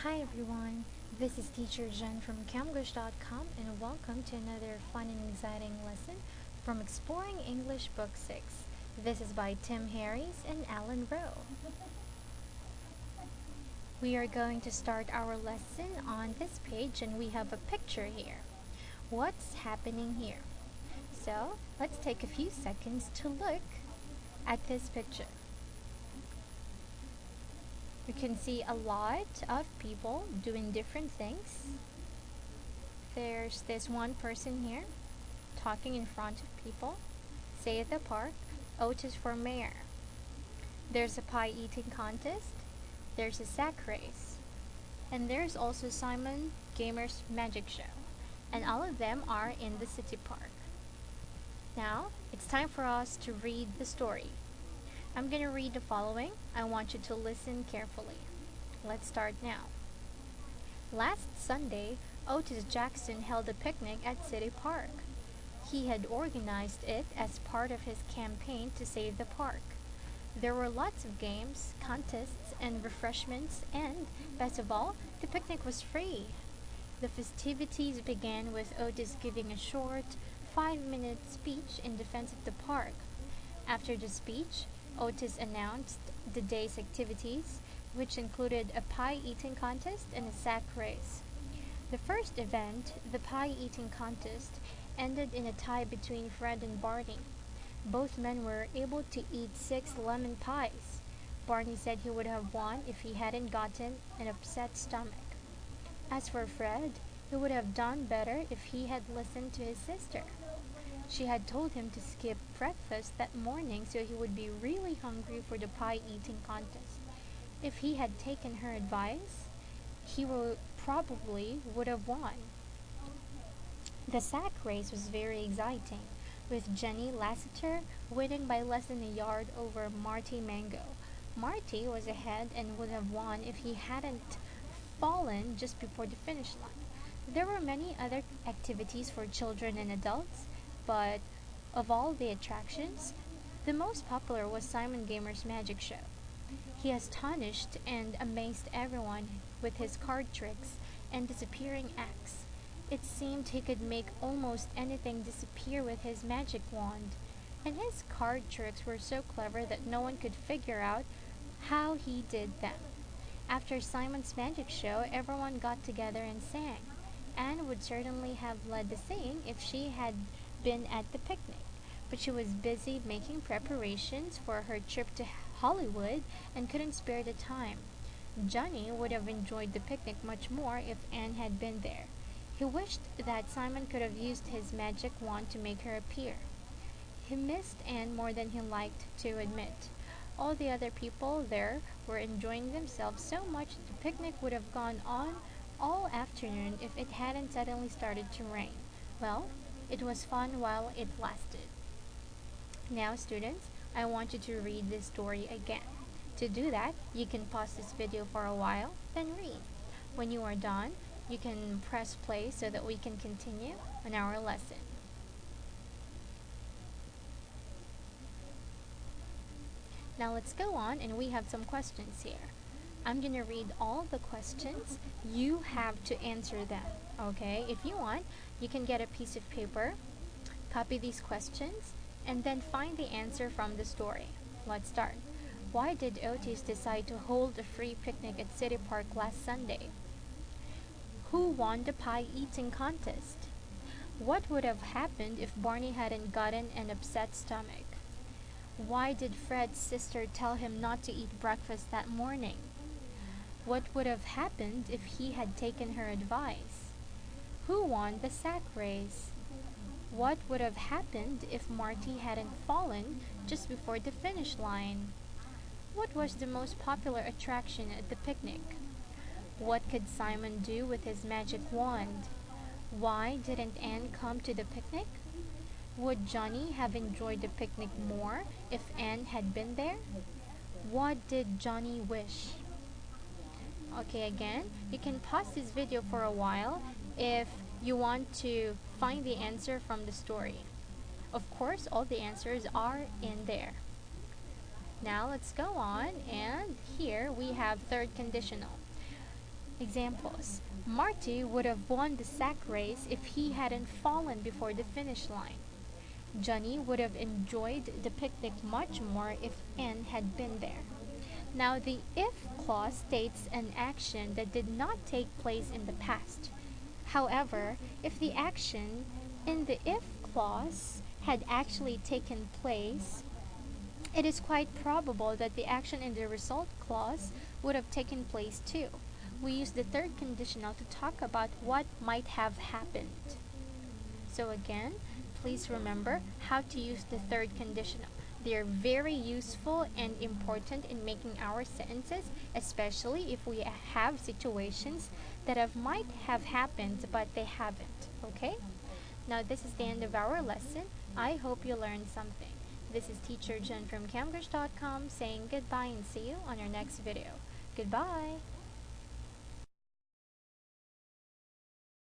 Hi everyone, this is Teacher Jen from Camglish.com and welcome to another fun and exciting lesson from Exploring English Book 6. This is by Tim Harris and Alan Rowe. We are going to start our lesson on this page and we have a picture here. What's happening here? So let's take a few seconds to look at this picture. You can see a lot of people doing different things. There's this one person here talking in front of people. Say at the park, Otis for mayor. There's a pie eating contest. There's a sack race. And there's also Simon Gamer's magic show. And all of them are in the city park. Now, it's time for us to read the story. I'm going to read the following. I want you to listen carefully. Let's start now. Last Sunday, Otis Jackson held a picnic at City Park. He had organized it as part of his campaign to save the park. There were lots of games, contests, and refreshments, and, best of all, the picnic was free. The festivities began with Otis giving a short, 5-minute speech in defense of the park. After the speech, Otis announced the day's activities, which included a pie-eating contest and a sack race. The first event, the pie-eating contest, ended in a tie between Fred and Barney. Both men were able to eat 6 lemon pies. Barney said he would have won if he hadn't gotten an upset stomach. As for Fred, he would have done better if he had listened to his sister. She had told him to skip breakfast that morning so he would be really hungry for the pie-eating contest. If he had taken her advice, he probably would have won. The sack race was very exciting, with Jenny Lassiter winning by less than a yard over Marty Mango. Marty was ahead and would have won if he hadn't fallen just before the finish line. There were many other activities for children and adults, but of all the attractions, the most popular was Simon Gamer's magic show. He astonished and amazed everyone with his card tricks and disappearing acts. It seemed he could make almost anything disappear with his magic wand, and his card tricks were so clever that no one could figure out how he did them. After Simon's magic show, everyone got together and sang. Anne would certainly have led the singing if she had been at the picnic, but she was busy making preparations for her trip to Hollywood and couldn't spare the time. Johnny would have enjoyed the picnic much more if Anne had been there. He wished that Simon could have used his magic wand to make her appear. He missed Anne more than he liked to admit. All the other people there were enjoying themselves so much that the picnic would have gone on all afternoon if it hadn't suddenly started to rain. Well, it was fun while it lasted. Now, students, I want you to read this story again. To do that, you can pause this video for a while, then read. When you are done, you can press play so that we can continue on our lesson. Now let's go on, and we have some questions here. I'm going to read all the questions. You have to answer them, okay? If you want, you can get a piece of paper, copy these questions, and then find the answer from the story. Let's start. Why did Otis decide to hold a free picnic at City Park last Sunday? Who won the pie-eating contest? What would have happened if Barney hadn't gotten an upset stomach? Why did Fred's sister tell him not to eat breakfast that morning? What would have happened if he had taken her advice? Who won the sack race? What would have happened if Marty hadn't fallen just before the finish line? What was the most popular attraction at the picnic? What could Simon do with his magic wand? Why didn't Anne come to the picnic? Would Johnny have enjoyed the picnic more if Anne had been there? What did Johnny wish? Okay, again, you can pause this video for a while if you want to find the answer from the story. Of course, all the answers are in there. Now let's go on, and here we have third conditional. Examples. Marty would have won the sack race if he hadn't fallen before the finish line. Johnny would have enjoyed the picnic much more if Anne had been there. Now, the if clause states an action that did not take place in the past. However, if the action in the if clause had actually taken place, it is quite probable that the action in the result clause would have taken place too. We use the third conditional to talk about what might have happened. So again, please remember how to use the third conditional. They are very useful and important in making our sentences, especially if we have situations that might have happened but they haven't. Okay? Now this is the end of our lesson. I hope you learned something. This is Teacher Jen from Camgrish.com saying goodbye and see you on our next video. Goodbye!